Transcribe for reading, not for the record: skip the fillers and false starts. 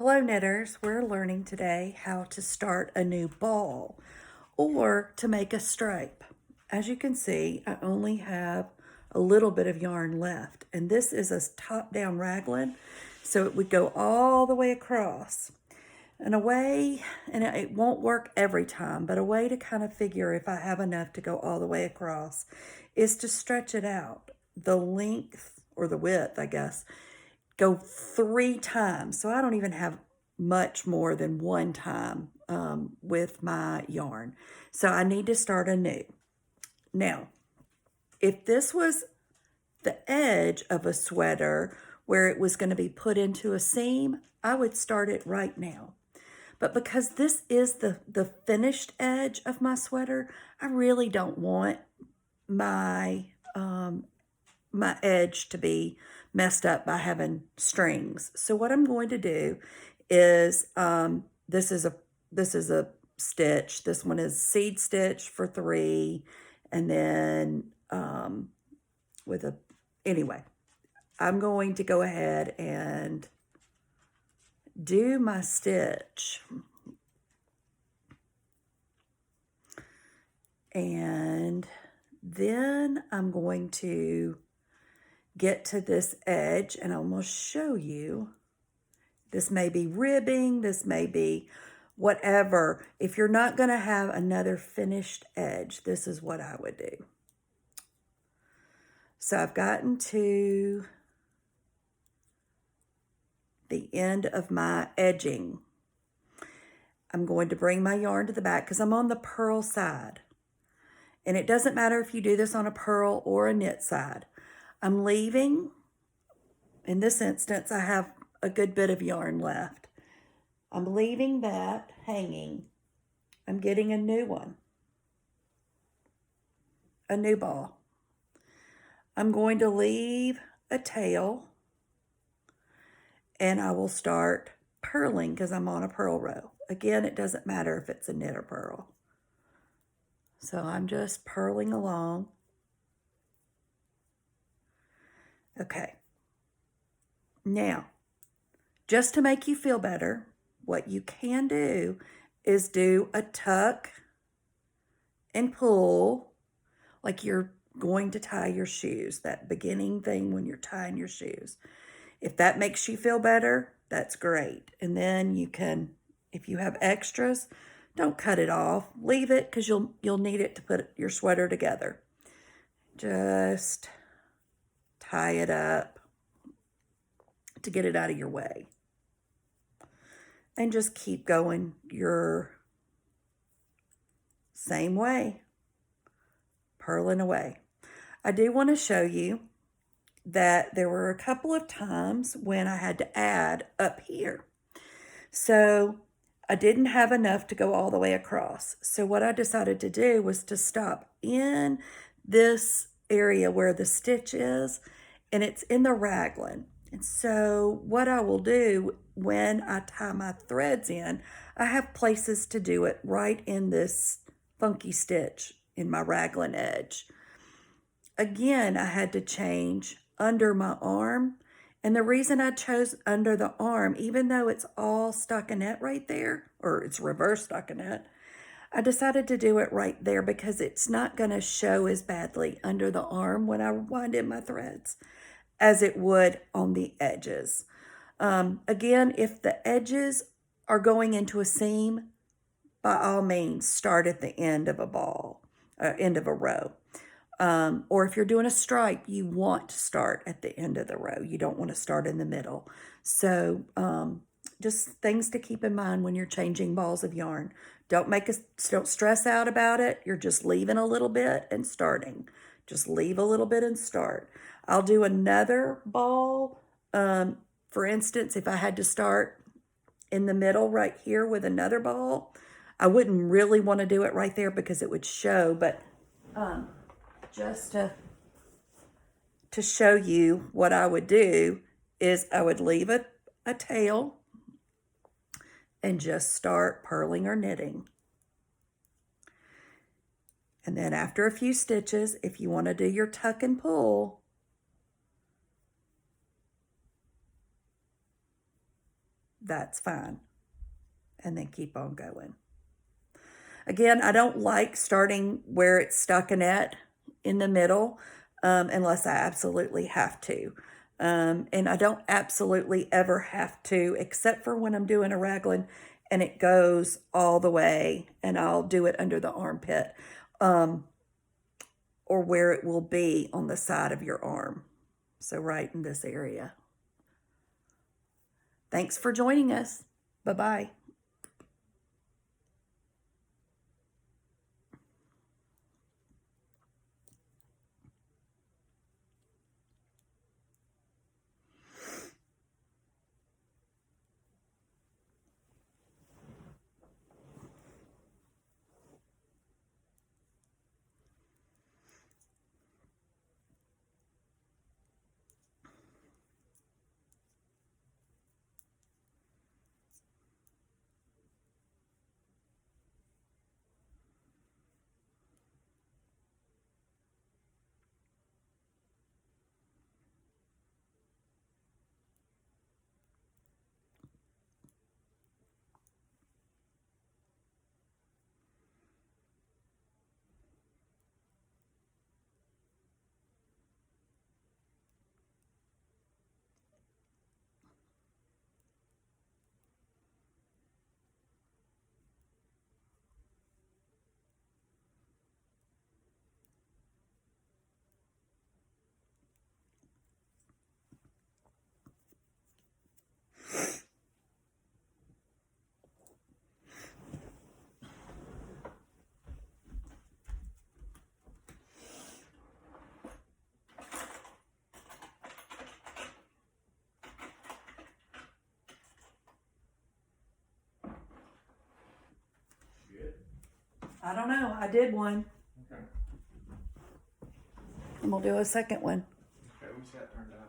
Hello knitters, we're learning today how to start a new ball or to make a stripe. As you can see, I only have a little bit of yarn left, and this is a top-down raglan, so it would go all the way across. And a way, and it won't work every time, but a way to kind of figure if I have enough to go all the way across is to stretch it out. The length, or the width, I guess, go 3 times. So I don't even have much more than one time with my yarn. So I need to start anew. Now, if this was the edge of a sweater where it was going to be put into a seam, I would start it right now. But because this is the finished edge of my sweater, I really don't want my my edge to be messed up by having strings. So what I'm going to do is this is a stitch. This one is seed stitch for 3, and then with a anyway. I'm going to go ahead and do my stitch. And then I'm going to get to this edge, and I'm going to show you. This may be ribbing, this may be whatever. If you're not going to have another finished edge, this is what I would do. So I've gotten to the end of my edging. I'm going to bring my yarn to the back because I'm on the purl side. And it doesn't matter if you do this on a purl or a knit side. I'm leaving, in this instance, I have a good bit of yarn left. I'm leaving that hanging. I'm getting a new one, a new ball. I'm going to leave a tail, and I will start purling because I'm on a purl row. Again, it doesn't matter if it's a knit or purl. So I'm just purling along. Okay. Now, just to make you feel better, what you can do is do a tuck and pull like you're going to tie your shoes, that beginning thing when you're tying your shoes. If that makes you feel better, that's great. And then you can, if you have extras, don't cut it off. Leave it because you'll need it to put your sweater together. Just tie it up to get it out of your way. And just keep going your same way, purling away. I do want to show you that there were a couple of times when I had to add up here. So I didn't have enough to go all the way across. So what I decided to do was to stop in this area where the stitch is, and it's in the raglan. And so what I will do when I tie my threads in, I have places to do it right in this funky stitch in my raglan edge. Again, I had to change under my arm. And the reason I chose under the arm, even though it's all stockinette right there, or it's reverse stockinette, I decided to do it right there because it's not going to show as badly under the arm when I wind in my threads as it would on the edges. Again, if the edges are going into a seam, by all means, start at the end of a ball, end of a row. Or if you're doing a stripe, you want to start at the end of the row. You don't want to start in the middle. So just things to keep in mind when you're changing balls of yarn. Don't stress out about it. You're just leaving a little bit and starting. Just leave a little bit and start. I'll do another ball. For instance, if I had to start in the middle right here with another ball, I wouldn't really want to do it right there because it would show, but just to show you what I would do is I would leave a tail and just start purling or knitting. And then after a few stitches, if you want to do your tuck and pull, that's fine. And then keep on going. Again, I don't like starting where it's stockinette in the middle unless I absolutely have to. And I don't absolutely ever have to, except for when I'm doing a raglan and it goes all the way, and I'll do it under the armpit or where it will be on the side of your arm. So right in this area. Thanks for joining us. Bye-bye. I don't know. I did one. Okay. And we'll do a second one. Okay, we see how it turned out.